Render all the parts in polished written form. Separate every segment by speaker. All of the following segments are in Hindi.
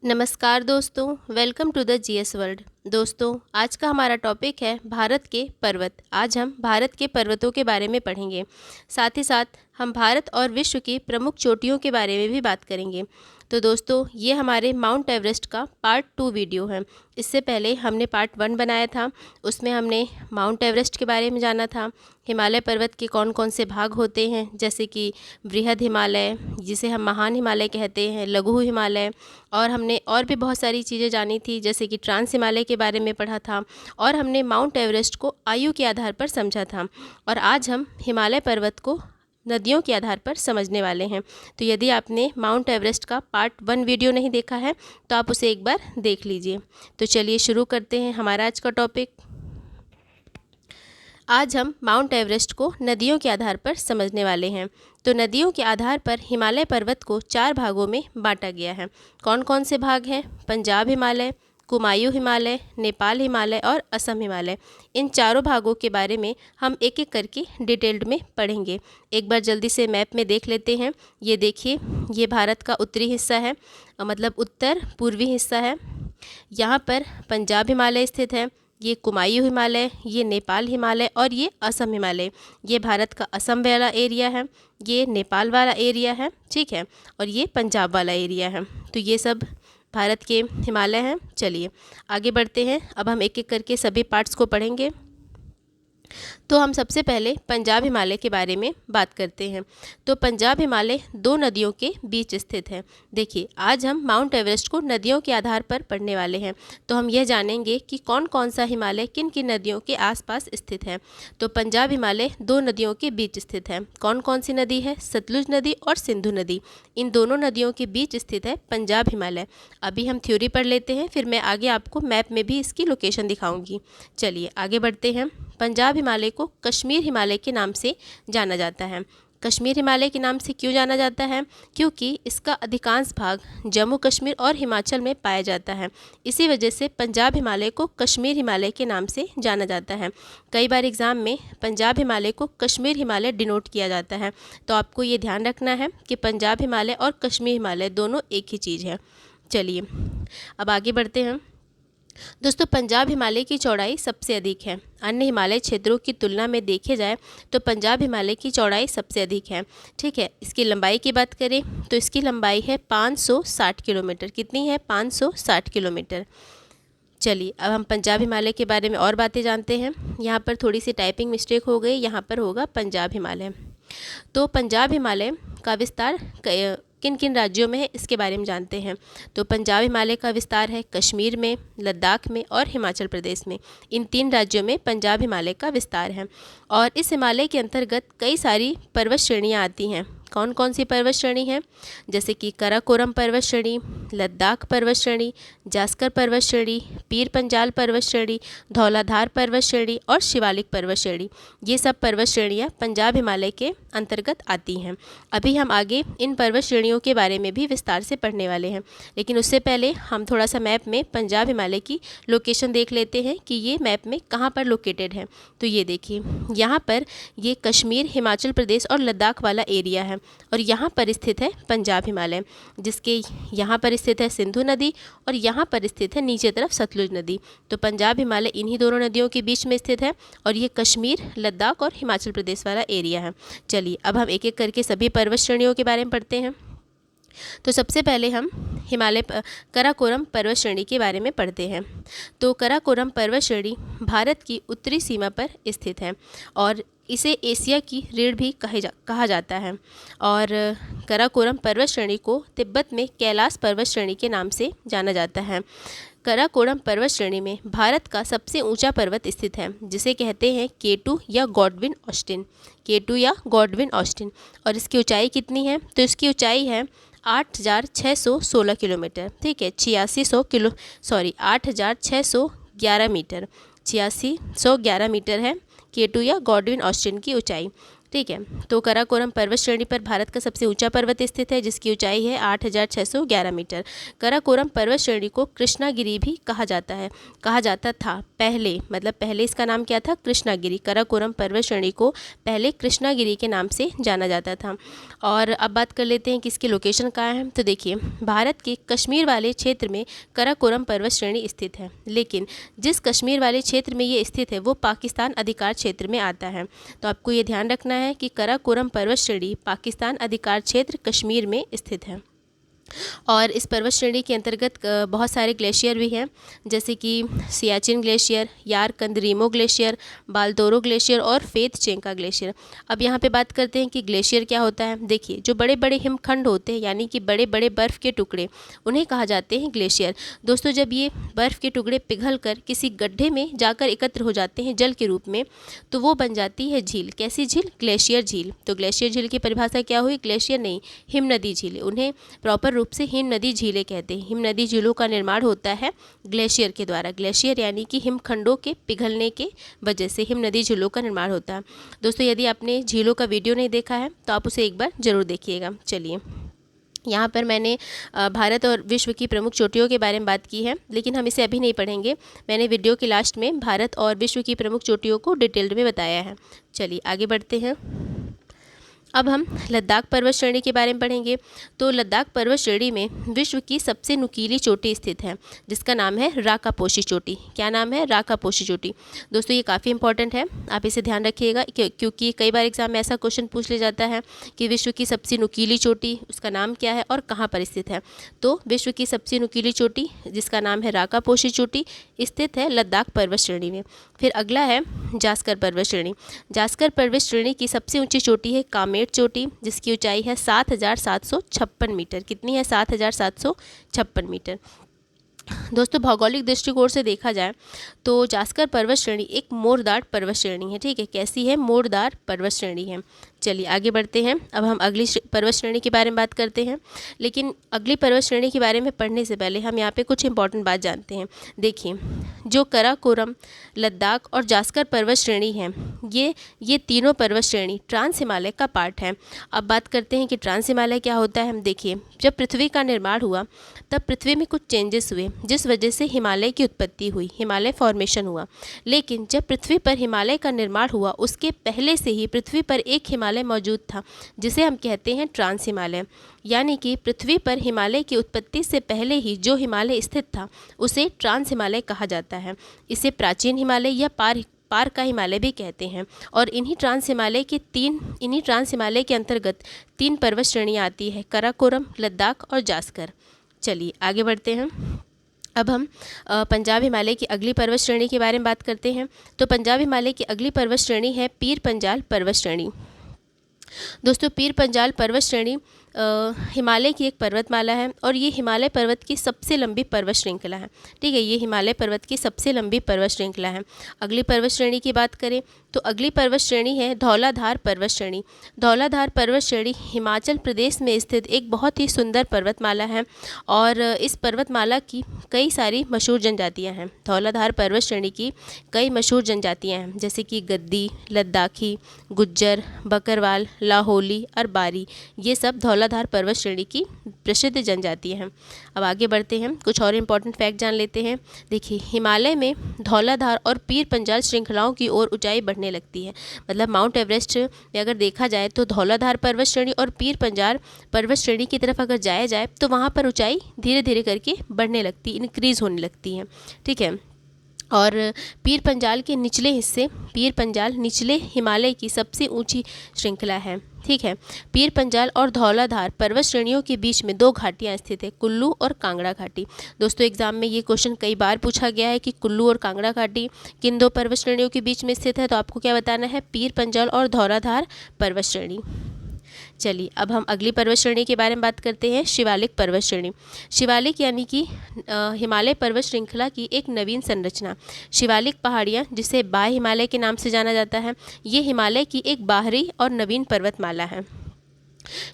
Speaker 1: नमस्कार दोस्तों, welcome to the GS world. दोस्तों, आज का हमारा टॉपिक है भारत के पर्वत। आज हम भारत के पर्वतों के बारे में पढ़ेंगे। साथ ही साथ हम भारत और विश्व की प्रमुख चोटियों के बारे में भी बात करेंगे। तो दोस्तों, ये हमारे माउंट एवरेस्ट का पार्ट 2 वीडियो है। इससे पहले हमने पार्ट 1 बनाया था, उसमें हमने माउंट एवरेस्ट के बारे में जाना था। हिमालय पर्वत के कौन कौन से भाग होते हैं, जैसे कि बृहद हिमालय, जिसे हम महान हिमालय कहते हैं, लघु हिमालय, और हमने और भी बहुत सारी चीज़ें जानी थी, जैसे कि ट्रांस हिमालय के बारे में पढ़ा था। और हमने माउंट एवरेस्ट को आयु के आधार पर समझा था। और आज हम हिमालय पर्वत को नदियों के आधार पर समझने वाले हैं। तो यदि आपने माउंट एवरेस्ट का पार्ट 1 वीडियो नहीं देखा है तो आप उसे एक बार देख लीजिए। तो चलिए शुरू करते हैं हमारा आज का टॉपिक। आज हम माउंट एवरेस्ट को नदियों के आधार पर समझने वाले हैं। तो नदियों के आधार पर हिमालय पर्वत को 4 भागों में बांटा गया है। कौन कौन से भाग हैं? पंजाब हिमालय, कुमायूं हिमालय, नेपाल हिमालय और असम हिमालय। इन चारों भागों के बारे में हम एक एक करके डिटेल्ड में पढ़ेंगे। एक बार जल्दी से मैप में देख लेते हैं। ये देखिए, ये भारत का उत्तरी हिस्सा है, मतलब उत्तर पूर्वी हिस्सा है। यहाँ पर पंजाब हिमालय स्थित है, ये कुमायूं हिमालय, ये नेपाल हिमालय और ये असम हिमालय। ये भारत का असम वाला एरिया है, ये नेपाल वाला एरिया है, ठीक है, और ये पंजाब वाला एरिया है। तो ये सब भारत के हिमालय हैं। चलिए आगे बढ़ते हैं। अब हम एक एक करके सभी पार्ट्स को पढ़ेंगे। तो हम सबसे पहले पंजाब हिमालय के बारे में बात करते हैं। तो पंजाब हिमालय 2 नदियों के बीच स्थित है। देखिए, आज हम माउंट एवरेस्ट को नदियों के आधार पर पढ़ने वाले हैं। तो हम यह जानेंगे कि कौन कौन सा हिमालय किन किन नदियों के आसपास स्थित है। तो पंजाब हिमालय 2 नदियों के बीच स्थित है। कौन कौन सी नदी है? सतलुज नदी और सिंधु नदी। इन दोनों नदियों के बीच स्थित है पंजाब हिमालय। अभी हम थ्योरी पढ़ लेते हैं, फिर मैं आगे आपको मैप में भी इसकी लोकेशन दिखाऊंगी। चलिए आगे बढ़ते हैं। पंजाब हिमालय को कश्मीर हिमालय के नाम से जाना जाता है। कश्मीर हिमालय के नाम से क्यों जाना जाता है? क्योंकि इसका अधिकांश भाग जम्मू कश्मीर और हिमाचल में पाया जाता है। इसी वजह से पंजाब हिमालय को कश्मीर हिमालय के नाम से जाना जाता है। कई बार एग्ज़ाम में पंजाब हिमालय को कश्मीर हिमालय डिनोट किया जाता है। तो आपको ये ध्यान रखना है कि पंजाब हिमालय और कश्मीर हिमालय दोनों एक ही चीज़ है। चलिए अब आगे बढ़ते हैं। दोस्तों, पंजाब हिमालय की चौड़ाई सबसे अधिक है। अन्य हिमालय क्षेत्रों की तुलना में देखे जाए तो पंजाब हिमालय की चौड़ाई सबसे अधिक है, ठीक है। इसकी लंबाई की बात करें तो इसकी लंबाई है 560 किलोमीटर। कितनी है? 560 किलोमीटर। चलिए अब हम पंजाब हिमालय के बारे में और बातें जानते हैं। यहाँ पर थोड़ी सी टाइपिंग मिस्टेक हो गई, यहाँ पर होगा पंजाब हिमालय। तो पंजाब हिमालय का विस्तार किन किन राज्यों में है, इसके बारे में जानते हैं। तो पंजाब हिमालय का विस्तार है कश्मीर में, लद्दाख में और हिमाचल प्रदेश में। इन 3 राज्यों में पंजाब हिमालय का विस्तार है। और इस हिमालय के अंतर्गत कई सारी पर्वत श्रेणियाँ आती हैं। कौन कौन सी पर्वत श्रेणी हैं? जैसे कि कराकोरम पर्वत श्रेणी, लद्दाख पर्वत श्रेणी, जास्कर पर्वत श्रेणी, पीर पंजाल पर्वत श्रेणी, धौलाधार पर्वत श्रेणी और शिवालिक पर्वत श्रेणी। ये सब पर्वत श्रेणियाँ पंजाब हिमालय के अंतर्गत आती हैं। अभी हम आगे इन पर्वत श्रेणियों के बारे में भी विस्तार से पढ़ने वाले हैं, लेकिन उससे पहले हम थोड़ा सा मैप में पंजाब हिमालय की लोकेशन देख लेते हैं कि ये मैप में कहाँ पर लोकेटेड है। तो ये देखिए, यहाँ पर ये कश्मीर, हिमाचल प्रदेश और लद्दाख वाला एरिया है, और यहाँ पर स्थित है पंजाब हिमालय, जिसके यहाँ पर स्थित है सिंधु नदी और यहाँ पर स्थित है नीचे तरफ सतलुज नदी। तो पंजाब हिमालय इन्हीं दोनों नदियों के बीच में स्थित है, और ये कश्मीर, लद्दाख और हिमाचल प्रदेश वाला एरिया है। चलिए अब हम एक एक करके सभी पर्वत श्रेणियों के बारे में पढ़ते हैं। तो सबसे पहले हम हिमालय कराकोरम पर्वत श्रेणी के बारे में पढ़ते हैं। तो कराकोरम पर्वत श्रेणी भारत की उत्तरी सीमा पर स्थित है, और इसे एशिया की रीढ़ भी कहा जाता है। और कराकोरम पर्वत श्रेणी को तिब्बत में कैलाश पर्वत श्रेणी के नाम से जाना जाता है। कराकोरम पर्वत श्रेणी में भारत का सबसे ऊंचा पर्वत स्थित है, जिसे कहते हैं K2 या गॉडविन ऑस्टिन। K2 या गॉडविन ऑस्टिन। और इसकी ऊंचाई कितनी है? तो इसकी ऊंचाई है 8,616 किलोमीटर, ठीक है, 8,611 मीटर, 8611 मीटर है K2 या गॉडविन ऑस्टिन की ऊंचाई। ठीक है। तो कराकोरम पर्वत श्रेणी पर भारत का सबसे ऊंचा पर्वत स्थित है, जिसकी ऊंचाई है 8,611 मीटर। कराकोरम पर्वत श्रेणी को कृष्णागिरी भी कहा जाता है, कहा जाता था पहले, मतलब पहले इसका नाम क्या था, कृष्णागिरी। कराकोरम पर्वत श्रेणी को पहले कृष्णागिरी के नाम से जाना जाता था। और अब बात कर लेते हैं कि इसकी लोकेशन कहाँ है। तो देखिए, भारत के कश्मीर वाले क्षेत्र में कराकोरम पर्वत श्रेणी स्थित है, लेकिन जिस कश्मीर वाले क्षेत्र में ये स्थित है वो पाकिस्तान अधिकार क्षेत्र में आता है। तो आपको ये ध्यान रखना है कि कराकोरम पर्वत श्रेणी पाकिस्तान अधिकार क्षेत्र कश्मीर में स्थित है। और इस पर्वत श्रेणी के अंतर्गत बहुत सारे ग्लेशियर भी हैं, जैसे कि सियाचिन ग्लेशियर, यार कंदरीमो ग्लेशियर, बालतोरो ग्लेशियर और फेथ चेंका ग्लेशियर। अब यहाँ पे बात करते हैं कि ग्लेशियर क्या होता है। देखिए, जो बड़े बड़े हिमखंड होते हैं, यानी कि बड़े बड़े बर्फ़ के टुकड़े, उन्हें कहा जाते हैं ग्लेशियर। दोस्तों, जब ये बर्फ़ के टुकड़े पिघल कर किसी गड्ढे में जाकर एकत्र हो जाते हैं जल के रूप में, तो वो बन जाती है झील। कैसी झील? ग्लेशियर झील। तो ग्लेशियर झील की परिभाषा क्या हुई? ग्लेशियर नहीं, हिम नदी झील। उन्हें प्रॉपर रूप से हिम नदी झीलें कहते हैं। हिम नदी झीलों का निर्माण होता है ग्लेशियर के द्वारा। ग्लेशियर यानी कि हिमखंडों के पिघलने के वजह से हिम नदी झीलों का निर्माण होता है। दोस्तों, यदि आपने झीलों का वीडियो नहीं देखा है तो आप उसे एक बार ज़रूर देखिएगा। चलिए, यहाँ पर मैंने भारत और विश्व की प्रमुख चोटियों के बारे में बात की है, लेकिन हम इसे अभी नहीं पढ़ेंगे। मैंने वीडियो के लास्ट में भारत और विश्व की प्रमुख चोटियों को डिटेल्ड में बताया है। चलिए आगे बढ़ते हैं। अब हम लद्दाख पर्वत श्रेणी के बारे में पढ़ेंगे। तो लद्दाख पर्वत श्रेणी में विश्व की सबसे नुकीली चोटी स्थित है, जिसका नाम है राकापोशी चोटी। क्या नाम है? राकापोशी चोटी। दोस्तों, ये काफ़ी इंपॉर्टेंट है, आप इसे ध्यान रखिएगा, क्योंकि कई बार एग्जाम में ऐसा क्वेश्चन पूछ लिया जाता है कि विश्व की सबसे नुकीली चोटी, उसका नाम क्या है और कहाँ पर स्थित है। तो विश्व की सबसे नुकीली चोटी, जिसका नाम है राकापोशी चोटी, स्थित है लद्दाख पर्वत श्रेणी में। फिर अगला है जास्कर पर्वत श्रेणी। जास्कर पर्वत श्रेणी की सबसे ऊंची चोटी है कामेट चोटी, जिसकी ऊंचाई है 7,756 मीटर। कितनी है? 7,756 मीटर। दोस्तों, भौगोलिक दृष्टिकोण से देखा जाए तो जास्कर पर्वत श्रेणी एक मोरदार पर्वत श्रेणी है। ठीक है, कैसी है? मोरदार पर्वत श्रेणी है। चलिए आगे बढ़ते हैं। अब हम अगली पर्वत श्रेणी के बारे में बात करते हैं, लेकिन अगली पर्वत श्रेणी के बारे में पढ़ने से पहले हम यहाँ पे कुछ इंपॉर्टेंट बात जानते हैं। देखिए, जो कराकोरम, लद्दाख और जास्कर पर्वत श्रेणी हैं, ये तीनों पर्वत श्रेणी ट्रांस हिमालय का पार्ट है। अब बात करते हैं कि ट्रांस हिमालय क्या होता है। देखिए, जब पृथ्वी का निर्माण हुआ तब पृथ्वी में कुछ चेंजेस हुए, जिस वजह से हिमालय की उत्पत्ति हुई, हिमालय फॉर्मेशन हुआ। लेकिन जब पृथ्वी पर हिमालय का निर्माण हुआ, उसके पहले से ही पृथ्वी पर एक हिमालय मौजूद था, जिसे हम कहते हैं ट्रांस हिमालय। यानी कि पृथ्वी पर हिमालय की उत्पत्ति से पहले ही जो हिमालय स्थित था उसे ट्रांस हिमालय कहा जाता है। इसे प्राचीन हिमालय या पार का हिमालय भी कहते हैं। और इन्हीं ट्रांस हिमालय के अंतर्गत 3 पर्वत श्रेणियाँ आती है, कराकोरम, लद्दाख और जास्कर। चलिए आगे बढ़ते हैं। अब हम पंजाब हिमालय की अगली पर्वत श्रेणी के बारे में बात करते हैं। तो पंजाब हिमालय की अगली पर्वत श्रेणी है पीर पंजाल पर्वत श्रेणी। दोस्तों, पीर पंजाल पर्वत श्रेणी हिमालय की एक पर्वतमाला है और ये हिमालय पर्वत की सबसे लंबी पर्वत श्रृंखला है। ठीक है, ये हिमालय पर्वत की सबसे लंबी पर्वत श्रृंखला है। अगली पर्वत श्रेणी की बात करें तो अगली पर्वत श्रेणी है धौलाधार पर्वत श्रेणी। धौलाधार पर्वत श्रेणी हिमाचल प्रदेश में स्थित एक बहुत ही सुंदर पर्वतमाला है और इस पर्वतमाला की कई सारी मशहूर जनजातियाँ हैं। धौलाधार पर्वत श्रेणी की कई मशहूर जनजातियाँ हैं, जैसे कि गद्दी, लद्दाखी, गुज्जर, बकरवाल, लाहौली और बारी। ये सब धौलाधार पर्वत श्रेणी की प्रसिद्ध जनजातियाँ हैं। अब आगे बढ़ते हैं, कुछ और इम्पॉर्टेंट फैक्ट जान लेते हैं। देखिए, हिमालय में धौलाधार और पीर पंजाल श्रृंखलाओं की ओर ऊंचाई बढ़ने लगती है। मतलब माउंट एवरेस्ट में अगर देखा जाए तो धौलाधार पर्वत श्रेणी और पीर पंजाल पर्वत श्रेणी की तरफ अगर जाया जाए तो वहाँ पर ऊंचाई धीरे धीरे करके बढ़ने लगती, इंक्रीज़ होने लगती है। ठीक है, और पीर पंजाल के निचले हिस्से, पीर पंजाल निचले हिमालय की सबसे ऊंची श्रृंखला है। ठीक है, पीर पंजाल और धौलाधार पर्वत श्रेणियों के बीच में 2 घाटियां स्थित है, कुल्लू और कांगड़ा घाटी। दोस्तों, एग्जाम में ये क्वेश्चन कई बार पूछा गया है कि कुल्लू और कांगड़ा घाटी किन 2 पर्वत श्रेणियों के बीच में स्थित है। तो आपको क्या बताना है? पीर पंजाल और धौलाधार पर्वत श्रेणी। चलिए, अब हम अगली पर्वत श्रेणी के बारे में बात करते हैं, शिवालिक पर्वत श्रेणी। शिवालिक यानी कि हिमालय पर्वत श्रृंखला की एक नवीन संरचना। शिवालिक पहाड़ियाँ, जिसे बाह्य हिमालय के नाम से जाना जाता है, ये हिमालय की एक बाहरी और नवीन पर्वतमाला है।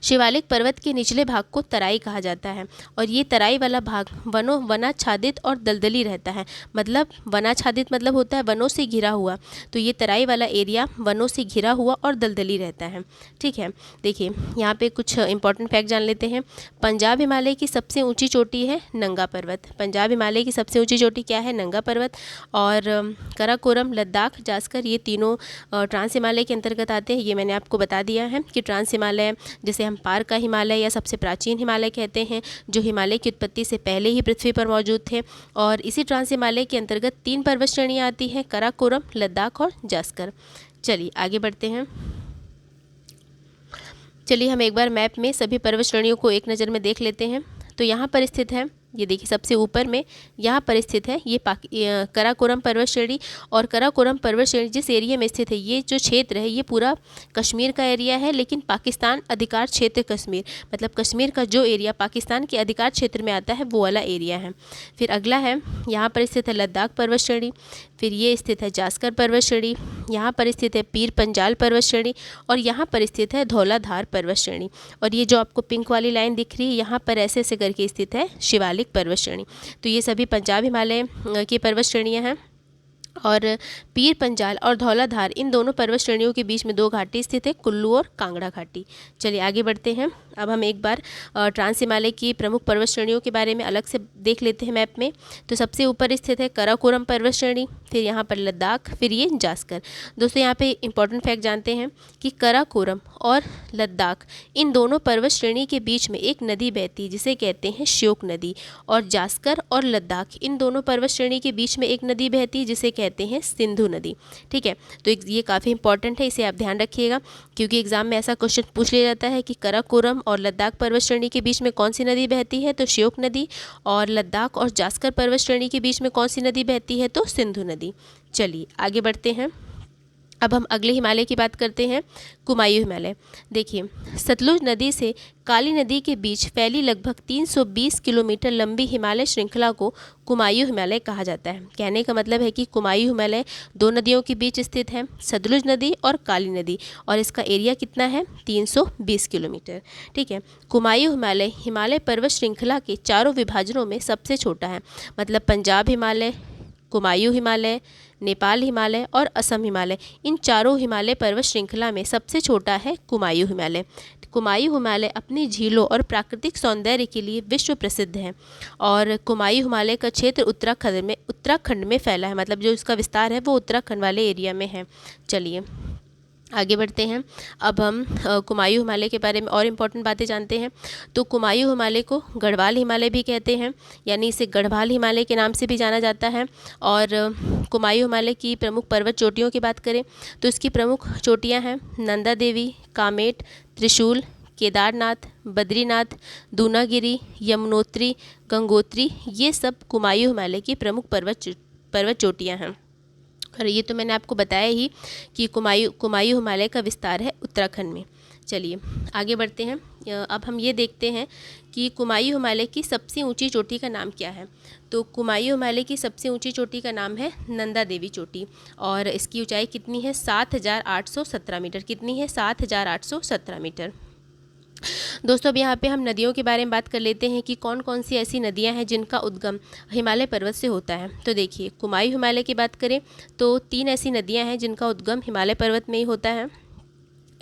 Speaker 1: शिवालिक पर्वत के निचले भाग को तराई कहा जाता है और ये तराई वाला भाग वनाच्छादित और दलदली रहता है। मतलब वनाच्छादित मतलब होता है वनों से घिरा हुआ, तो ये तराई वाला एरिया वनों से घिरा हुआ और दलदली रहता है। ठीक है, देखिए यहाँ पे कुछ इंपॉर्टेंट फैक्ट जान लेते हैं। पंजाब हिमालय की सबसे ऊँची चोटी है नंगा पर्वत। पंजाब हिमालय की सबसे ऊँची चोटी क्या है? नंगा पर्वत। और कराकोरम, लद्दाख, जास्कर, ये तीनों ट्रांस हिमालय के अंतर्गत आते हैं। ये मैंने आपको बता दिया है कि ट्रांस हिमालय जिसे हम पार का हिमालय या सबसे प्राचीन हिमालय कहते हैं, जो हिमालय की उत्पत्ति से पहले ही पृथ्वी पर मौजूद थे। और इसी ट्रांस हिमालय के अंतर्गत 3 पर्वत श्रेणियाँ आती हैं, कराकोरम, लद्दाख और जास्कर। चलिए आगे बढ़ते हैं। चलिए हम एक बार मैप में सभी पर्वत श्रेणियों को एक नज़र में देख लेते हैं। तो यहाँ पर स्थित है, ये देखिए सबसे ऊपर में यहाँ पर स्थित है ये कराकोरम पर्वत श्रेणी। और कराकोरम पर्वत श्रेणी जिस एरिया में स्थित है, ये जो क्षेत्र है ये पूरा कश्मीर का एरिया है, लेकिन पाकिस्तान अधिकार क्षेत्र कश्मीर, मतलब कश्मीर का जो एरिया पाकिस्तान के अधिकार क्षेत्र में आता है वो वाला एरिया है। फिर अगला है, यहाँ पर स्थित है लद्दाख पर्वत श्रेणी। फिर ये स्थित है जास्कर पर्वत श्रेणी। यहाँ पर स्थित है पीर पंजाल पर्वत श्रेणी और यहाँ पर स्थित है धौलाधार पर्वत श्रेणी। और ये जो आपको पिंक वाली लाइन दिख रही है, यहाँ पर ऐसे ऐसे करके स्थित है शिवालिक पर्वत श्रेणी। तो ये सभी पंजाब हिमालय की पर्वत श्रेणियाँ हैं। और पीर पंजाल और धौलाधार, इन दोनों पर्वत श्रेणियों के बीच में 2 घाटी स्थित है, कुल्लू और कांगड़ा घाटी। चलिए आगे बढ़ते हैं। अब हम एक बार ट्रांस हिमालय की प्रमुख पर्वत श्रेणियों के बारे में अलग से देख लेते हैं मैप में। तो सबसे ऊपर स्थित है कराकोरम पर्वत श्रेणी, फिर यहाँ पर लद्दाख, फिर ये जास्कर। दोस्तों यहाँ पे इंपॉर्टेंट फैक्ट जानते हैं कि कराकोरम और लद्दाख, इन दोनों पर्वत श्रेणी के बीच में एक नदी बहती है जिसे कहते हैं श्योक नदी। और जास्कर और लद्दाख, इन दोनों पर्वत श्रेणी के बीच में एक नदी बहती है जिसे कहते हैं सिंधु नदी। ठीक है, तो ये काफ़ी इंपॉर्टेंट है, इसे आप ध्यान रखिएगा क्योंकि एग्जाम में ऐसा क्वेश्चन पूछ लिया जाता है कि कराकोरम और लद्दाख पर्वत श्रेणी के बीच में कौन सी नदी बहती है, तो श्योक नदी। और लद्दाख और जास्कर पर्वत श्रेणी के बीच में कौन सी नदी बहती है, तो सिंधु नदी। चलिए आगे बढ़ते हैं। अब हम अगले हिमालय की बात करते हैं, कुमायूं हिमालय। देखिए सतलुज नदी से काली नदी के बीच फैली लगभग 320 किलोमीटर लंबी हिमालय श्रृंखला को कुमायूं हिमालय कहा जाता है। कहने का मतलब है कि कुमायूं हिमालय 2 नदियों के बीच स्थित है, सतलुज नदी और काली नदी, और इसका एरिया कितना है? 320 किलोमीटर। ठीक है, कुमायूं हिमालय हिमालय पर्वत श्रृंखला के चारों विभाजनों में सबसे छोटा है। मतलब पंजाब हिमालय, कुमायूं हिमालय, नेपाल हिमालय और असम हिमालय, इन चारों हिमालय पर्वत श्रृंखला में सबसे छोटा है कुमायूं हिमालय। कुमायूं हिमालय अपनी झीलों और प्राकृतिक सौंदर्य के लिए विश्व प्रसिद्ध है। और कुमायूं हिमालय का क्षेत्र उत्तराखंड में फैला है, मतलब जो इसका विस्तार है वो उत्तराखंड वाले एरिया में है। चलिए आगे बढ़ते हैं। अब हम कुमायूं हिमालय के बारे में और इम्पॉर्टेंट बातें जानते हैं। तो कुमायूं हिमालय को गढ़वाल हिमालय भी कहते हैं, यानी इसे गढ़वाल हिमालय के नाम से भी जाना जाता है। और कुमायूं हिमालय की प्रमुख पर्वत चोटियों की बात करें तो इसकी प्रमुख चोटियां हैं नंदा देवी, कामेट, त्रिशूल, केदारनाथ, बद्रीनाथ, दूनागिरी, यमुनोत्री, गंगोत्री, ये सब कुमायूं हिमालय की प्रमुख पर्वत चोटियाँ हैं। और ये तो मैंने आपको बताया ही कि कुमायूं हिमालय का विस्तार है उत्तराखंड में। चलिए आगे बढ़ते हैं। अब हम ये देखते हैं कि कुमायूं हिमालय की सबसे ऊंची चोटी का नाम क्या है। तो कुमायूं हिमालय की सबसे ऊंची चोटी का नाम है नंदा देवी चोटी, और इसकी ऊंचाई कितनी है? 7,817 मीटर। कितनी है? 7,817 मीटर। दोस्तों अब यहाँ पे हम नदियों के बारे में बात कर लेते हैं कि कौन कौन सी ऐसी नदियाँ हैं जिनका उद्गम हिमालय पर्वत से होता है। तो देखिए कुमायूं हिमालय की बात करें तो 3 ऐसी नदियाँ हैं जिनका उद्गम हिमालय पर्वत में ही होता है,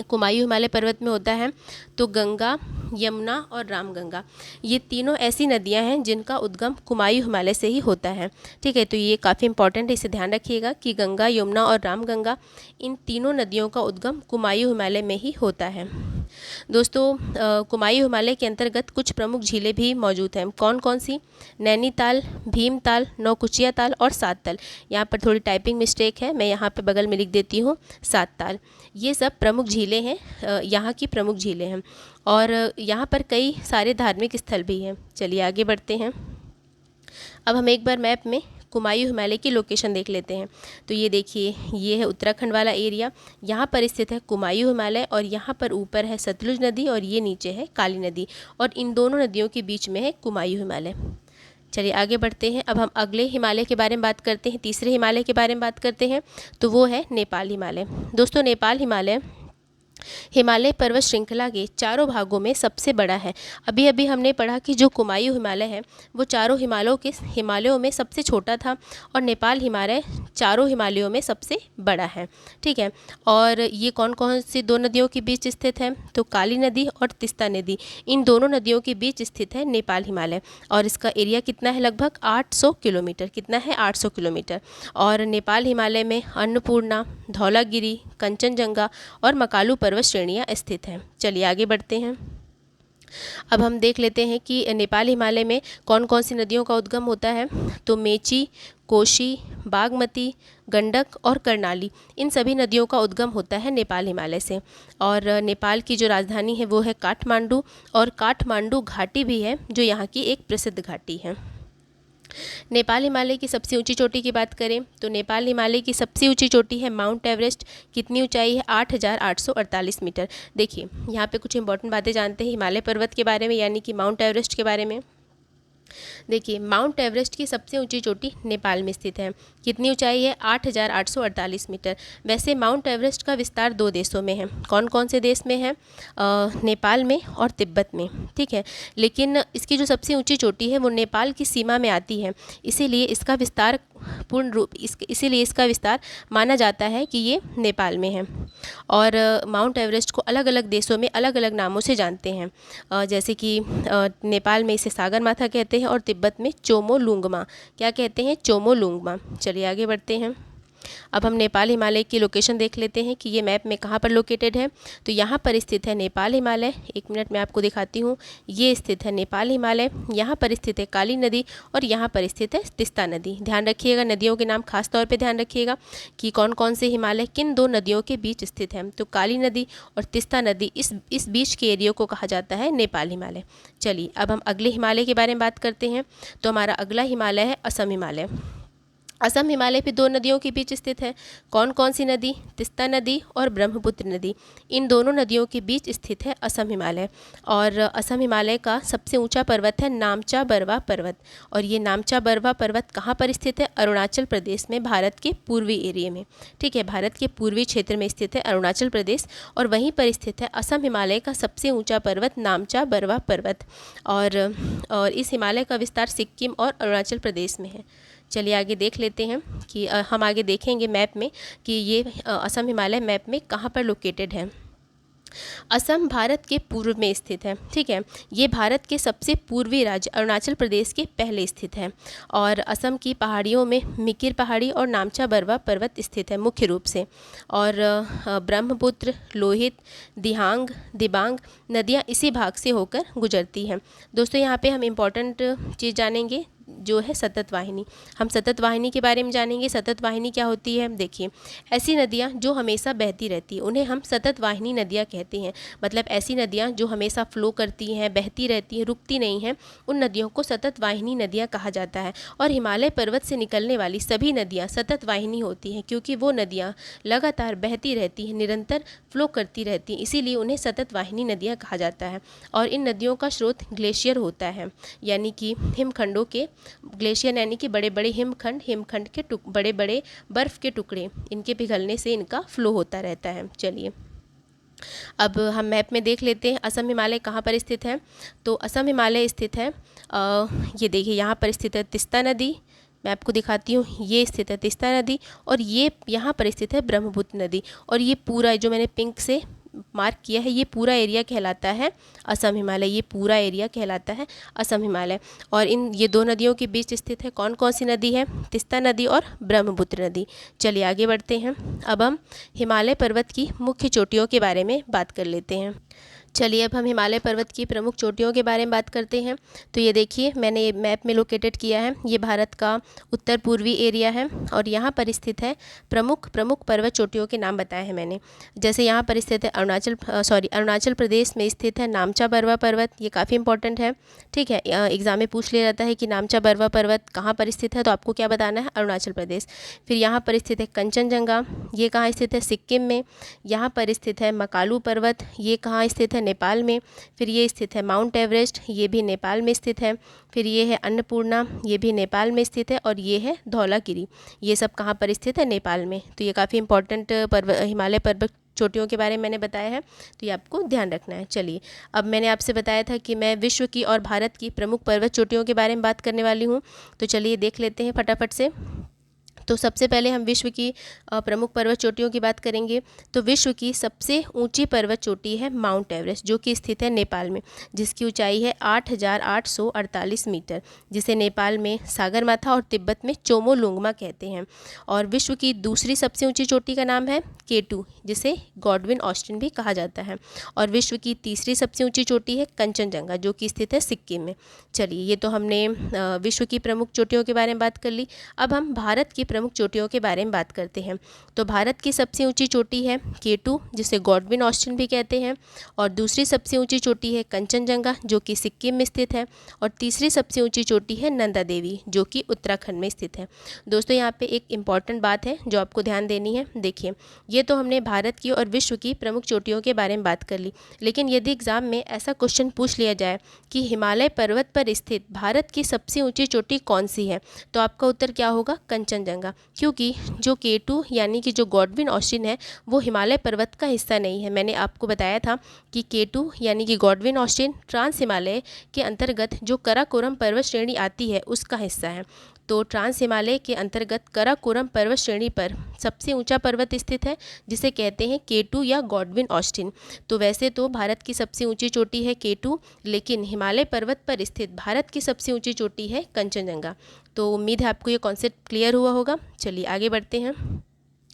Speaker 1: कुमायूं हिमालय पर्वत में होता है। तो गंगा, यमुना और रामगंगा, ये तीनों ऐसी नदियां हैं जिनका उद्गम कुमायूं हिमालय से ही होता है। ठीक है, तो ये काफ़ी इंपॉर्टेंट है, इसे ध्यान रखिएगा कि गंगा, यमुना और रामगंगा, इन तीनों नदियों का उद्गम कुमायूं हिमालय में ही होता है। दोस्तों कुमायूं हिमालय के अंतर्गत कुछ प्रमुख झीलें भी मौजूद हैं। कौन कौन सी? नैनीताल, भीमताल, नौकुचिया ताल और सात ताल। यहाँ पर थोड़ी टाइपिंग मिस्टेक है, मैं यहाँ पे बगल में लिख देती हूँ सात ताल। ये सब प्रमुख झीलें हैं, यहाँ की प्रमुख झीलें हैं, और यहाँ पर कई सारे धार्मिक स्थल भी हैं। चलिए आगे बढ़ते हैं। अब हम एक बार मैप में कुमायूं हिमालय की लोकेशन देख लेते हैं। तो ये देखिए, ये है उत्तराखंड वाला एरिया, यहाँ पर स्थित है कुमायूं हिमालय, और यहाँ पर ऊपर है सतलुज नदी और ये नीचे है काली नदी, और इन दोनों नदियों के बीच में है कुमायूं हिमालय। चलिए आगे बढ़ते हैं। अब हम अगले हिमालय के बारे में बात करते हैं, तीसरे हिमालय के बारे में बात करते हैं। तो वो है नेपाल हिमालय। दोस्तों नेपाल हिमालय हिमालय पर्वत श्रृंखला के चारों भागों में सबसे बड़ा है। अभी अभी हमने पढ़ा कि जो कुमायूं हिमालय है वो चारों हिमालयों में सबसे छोटा था और नेपाल हिमालय चारों हिमालयों में सबसे बड़ा है। ठीक है, और ये कौन कौन सी दो नदियों के बीच स्थित है? तो काली नदी और तिस्ता नदी, इन दोनों नदियों के बीच स्थित है नेपाल हिमालय। और इसका एरिया कितना है? लगभग 800 किलोमीटर। कितना है? 800 किलोमीटर। और नेपाल हिमालय में अन्नपूर्णा, धौलागिरी, कंचनजंगा और मकालू पर्वत श्रेणियाँ स्थित हैं। चलिए आगे बढ़ते हैं। अब हम देख लेते हैं कि नेपाल हिमालय में कौन कौन सी नदियों का उद्गम होता है। तो मेची, कोशी, बागमती, गंडक और कर्णाली, इन सभी नदियों का उद्गम होता है नेपाल हिमालय से। और नेपाल की जो राजधानी है वो है काठमांडू, और काठमांडू घाटी भी है जो यहाँ की एक प्रसिद्ध घाटी है। नेपाल हिमालय की सबसे ऊंची चोटी की बात करें तो नेपाल हिमालय की सबसे ऊंची चोटी है माउंट एवरेस्ट। कितनी ऊंचाई है? 8,848 मीटर। देखिए यहाँ पे कुछ इंपॉर्टेंट बातें जानते हैं हिमालय पर्वत के बारे में, यानी कि माउंट एवरेस्ट के बारे में। देखिए माउंट एवरेस्ट की सबसे ऊंची चोटी नेपाल में स्थित है। कितनी ऊंचाई है? 8,848 मीटर। वैसे माउंट एवरेस्ट का विस्तार दो देशों में है। कौन कौन से देश में है? नेपाल में और तिब्बत में। ठीक है, लेकिन इसकी जो सबसे ऊंची चोटी है वो नेपाल की सीमा में आती है, इसीलिए इसका विस्तार इसीलिए इसका विस्तार माना जाता है कि ये नेपाल में है। और माउंट एवरेस्ट को अलग अलग देशों में अलग अलग नामों से जानते हैं, जैसे कि नेपाल में इसे सागरमाथा कहते हैं और तिब्बत में चोमोलुंगमा। क्या कहते हैं? चोमोलुंगमा। चलिए आगे बढ़ते हैं। अब हम नेपाल हिमालय की लोकेशन देख लेते हैं कि ये मैप में कहाँ पर लोकेटेड है। तो यहाँ पर स्थित है नेपाल हिमालय। एक मिनट में आपको दिखाती हूँ। ये स्थित है नेपाल हिमालय, यहाँ पर स्थित है काली नदी और यहाँ पर स्थित है तिस्ता नदी। ध्यान रखिएगा, नदियों के नाम खास तौर पे ध्यान रखिएगा कि कौन कौन से हिमालय किन दो नदियों के बीच स्थित है। तो काली नदी और तिस्ता नदी, इस बीच के एरिया को कहा जाता है नेपाल हिमालय। चलिए अब हम अगले हिमालय के बारे में बात करते हैं। तो हमारा अगला हिमालय है असम हिमालय। असम हिमालय भी दो नदियों के बीच स्थित है। कौन कौन सी नदी? तिस्ता नदी और ब्रह्मपुत्र नदी, इन दोनों नदियों के बीच स्थित है असम हिमालय। और असम हिमालय का सबसे ऊंचा पर्वत है नामचा बरवा पर्वत। और ये नामचा बरवा पर्वत कहाँ पर स्थित है? अरुणाचल प्रदेश में, भारत के पूर्वी एरिया में। ठीक है, भारत के पूर्वी क्षेत्र में स्थित है अरुणाचल प्रदेश, और वहीं पर स्थित है असम हिमालय का सबसे ऊँचा पर्वत नामचा बरवा पर्वत। और इस हिमालय का विस्तार सिक्किम और अरुणाचल प्रदेश में है। चलिए आगे देख लेते हैं कि हम आगे देखेंगे मैप में कि ये असम हिमालय मैप में कहाँ पर लोकेटेड है। असम भारत के पूर्व में स्थित है। ठीक है, ये भारत के सबसे पूर्वी राज्य अरुणाचल प्रदेश के पहले स्थित है। और असम की पहाड़ियों में मिकिर पहाड़ी और नामचा बरवा पर्वत स्थित है मुख्य रूप से। और ब्रह्मपुत्र, लोहित, दिहांग, दिबांग नदियाँ इसी भाग से होकर गुजरती हैं। दोस्तों यहाँ पे हम इम्पॉर्टेंट चीज़ जानेंगे जो है सतत वाहिनी। हम सतत वाहिनी के बारे में जानेंगे। सतत वाहिनी क्या होती है? देखिए, ऐसी नदियाँ जो हमेशा बहती रहती हैं उन्हें हम सतत वाहिनी नदियाँ कहते हैं। मतलब ऐसी नदियाँ जो हमेशा फ्लो करती हैं, बहती रहती हैं, रुकती नहीं हैं, उन नदियों को सतत वाहिनी नदियाँ कहा जाता है। और हिमालय पर्वत से निकलने वाली सभी नदियाँ सतत वाहिनी होती हैं, क्योंकि वो नदियाँ लगातार बहती रहती हैं, निरंतर फ्लो करती रहती हैं, इसीलिए उन्हें सतत वाहिनी नदियाँ कहा जाता है। और इन नदियों का स्रोत ग्लेशियर होता है, यानी कि हिमखंडों के ग्लेशियर, यानी कि बड़े बड़े हिमखंड के बड़े बड़े बर्फ़ के टुकड़े, इनके पिघलने से इनका फ्लो होता रहता है। चलिए अब हम मैप में देख लेते हैं असम हिमालय कहाँ पर स्थित है। तो असम हिमालय स्थित है, ये देखिए यहाँ पर स्थित है तिस्ता नदी। मैं आपको दिखाती हूँ, ये स्थित है तिस्ता नदी, और ये यहाँ पर स्थित है ब्रह्मपुत्र नदी। और ये पूरा जो मैंने पिंक से मार्क किया है, ये पूरा एरिया कहलाता है असम हिमालय। ये पूरा एरिया कहलाता है असम हिमालय। और ये दो नदियों के बीच स्थित है कौन कौन सी नदी है? तिस्ता नदी और ब्रह्मपुत्र नदी। चलिए आगे बढ़ते हैं। अब हम हिमालय पर्वत की मुख्य चोटियों के बारे में बात कर लेते हैं। चलिए अब हम हिमालय पर्वत की प्रमुख चोटियों के बारे में बात करते हैं। तो ये देखिए मैंने मैप में लोकेटेड किया है, ये भारत का उत्तर पूर्वी एरिया है और यहाँ पर स्थित है प्रमुख पर्वत चोटियों के नाम बताए हैं मैंने। जैसे यहाँ पर स्थित है अरुणाचल प्रदेश में स्थित है नामचा बरवा पर्वत। ये काफ़ी इंपॉर्टेंट है, ठीक है, एग्जाम में पूछ लिया जाता है कि नामचा बरवा पर्वत कहाँ पर स्थित है, तो आपको क्या बताना है? अरुणाचल प्रदेश। फिर यहाँ पर स्थित है कंचनजंगा, ये कहाँ स्थित है? सिक्किम में। यहाँ पर स्थित है मकालू पर्वत, ये कहाँ स्थित है? नेपाल में। फिर ये स्थित है माउंट एवरेस्ट, ये भी नेपाल में स्थित है। फिर ये है अन्नपूर्णा, ये भी नेपाल में स्थित है। और ये है धौलागिरी, ये सब कहाँ पर स्थित है? नेपाल में। तो ये काफ़ी इंपॉर्टेंट हिमालय पर्वत चोटियों के बारे में मैंने बताया है, तो ये आपको ध्यान रखना है। चलिए, अब मैंने आपसे बताया था कि मैं विश्व की और भारत की प्रमुख पर्वत चोटियों के बारे में बात करने वाली हूँ, तो चलिए देख लेते हैं फटाफट से। तो सबसे पहले हम विश्व की प्रमुख पर्वत चोटियों की बात करेंगे। तो विश्व की सबसे ऊंची पर्वत चोटी है माउंट एवरेस्ट, जो कि स्थित है नेपाल में, जिसकी ऊंचाई है 8,848 मीटर, जिसे नेपाल में सागरमाथा और तिब्बत में चोमोलुंगमा कहते हैं। और विश्व की दूसरी सबसे ऊंची चोटी का नाम है K2, जिसे गॉडविन ऑस्टिन भी कहा जाता है। और विश्व की तीसरी सबसे ऊंची चोटी है कंचनजंगा, जो कि स्थित है सिक्किम में। चलिए, ये तो हमने विश्व की प्रमुख चोटियों के बारे में बात कर ली। अब हम भारत की प्रमुख चोटियों के बारे में बात करते हैं। तो भारत की सबसे ऊंची चोटी है K2, जिसे गॉडविन ऑस्टिन भी कहते हैं। और दूसरी सबसे ऊंची चोटी है कंचनजंगा, जो कि सिक्किम में स्थित है। और तीसरी सबसे ऊंची चोटी है नंदा देवी, जो कि उत्तराखंड में स्थित है। दोस्तों, यहाँ पे एक इम्पॉर्टेंट बात है जो आपको ध्यान देनी है। देखिए, ये तो हमने भारत की और विश्व की प्रमुख चोटियों के बारे में बात कर ली, लेकिन यदि एग्जाम में ऐसा क्वेश्चन पूछ लिया जाए कि हिमालय पर्वत पर स्थित भारत की सबसे ऊंची चोटी कौन सी है, तो आपका उत्तर क्या होगा? कंचनजंगा। क्योंकि जो K2 यानी कि जो गॉडविन ऑस्टिन है, वो हिमालय पर्वत का हिस्सा नहीं है। मैंने आपको बताया था कि K2 यानी कि गॉडविन ऑस्टिन ट्रांस हिमालय के अंतर्गत जो कराकोरम पर्वत श्रेणी आती है उसका हिस्सा है। तो ट्रांस हिमालय के अंतर्गत कराकोरम पर्वत श्रेणी पर सबसे ऊंचा पर्वत स्थित है, जिसे कहते हैं K2 या गॉडविन ऑस्टिन। तो वैसे तो भारत की सबसे ऊंची चोटी है K2, लेकिन हिमालय पर्वत पर स्थित भारत की सबसे ऊंची चोटी है कंचनजंगा। तो उम्मीद है आपको ये कॉन्सेप्ट क्लियर हुआ होगा। चलिए आगे बढ़ते हैं।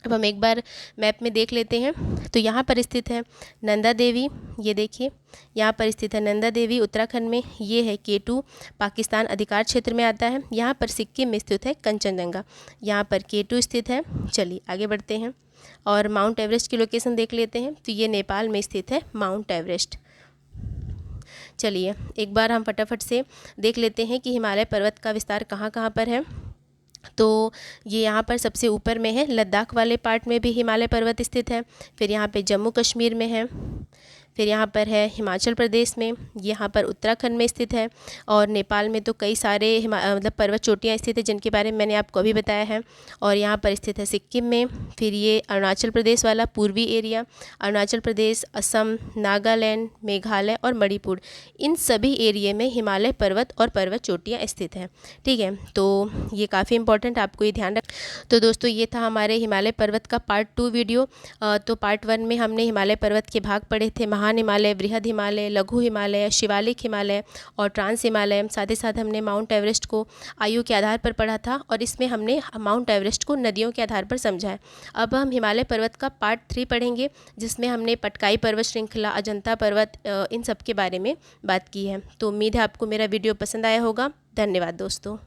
Speaker 1: अब हम एक बार मैप में देख लेते हैं। तो यहाँ पर स्थित है नंदा देवी, ये देखिए यहाँ पर स्थित है नंदा देवी उत्तराखंड में। ये है K2, पाकिस्तान अधिकार क्षेत्र में आता है। यहाँ पर सिक्किम में स्थित है कंचनजंगा, यहाँ पर K2 स्थित है। चलिए आगे बढ़ते हैं और माउंट एवरेस्ट की लोकेशन देख लेते हैं। तो ये नेपाल में स्थित है माउंट एवरेस्ट। चलिए एक बार हम फटाफट से देख लेते हैं कि हिमालय पर्वत का विस्तार कहाँ कहाँ पर है। तो ये यहाँ पर सबसे ऊपर में है, लद्दाख वाले पार्ट में भी हिमालय पर्वत स्थित है। फिर यहाँ पे जम्मू कश्मीर में है, फिर यहाँ पर है हिमाचल प्रदेश में, यहाँ पर उत्तराखंड में स्थित है। और नेपाल में तो कई सारे मतलब पर्वत चोटियाँ स्थित है, जिनके बारे में मैंने आपको अभी बताया है। और यहाँ पर स्थित है सिक्किम में। फिर ये अरुणाचल प्रदेश वाला पूर्वी एरिया, अरुणाचल प्रदेश, असम, नागालैंड, मेघालय और मणिपुर, इन सभी एरिया में हिमालय पर्वत और पर्वत चोटियाँ स्थित हैं। ठीक है, तो ये काफ़ी इंपॉर्टेंट, आपको ये ध्यान रख। तो दोस्तों, ये था हमारे हिमालय पर्वत का पार्ट 2 वीडियो। तो पार्ट 1 में हमने हिमालय पर्वत के भाग पढ़े थे, महान हिमालय, बृहद हिमालय, लघु हिमालय, शिवालिक हिमालय और ट्रांस हिमालय। साथ ही साथ हमने माउंट एवरेस्ट को आयु के आधार पर पढ़ा था, और इसमें हमने माउंट एवरेस्ट को नदियों के आधार पर समझा है। अब हम हिमालय पर्वत का पार्ट 3 पढ़ेंगे, जिसमें हमने पटकाई पर्वत श्रृंखला, अजंता पर्वत, इन सब के बारे में बात की है। तो उम्मीद है आपको मेरा वीडियो पसंद आया होगा। धन्यवाद दोस्तों।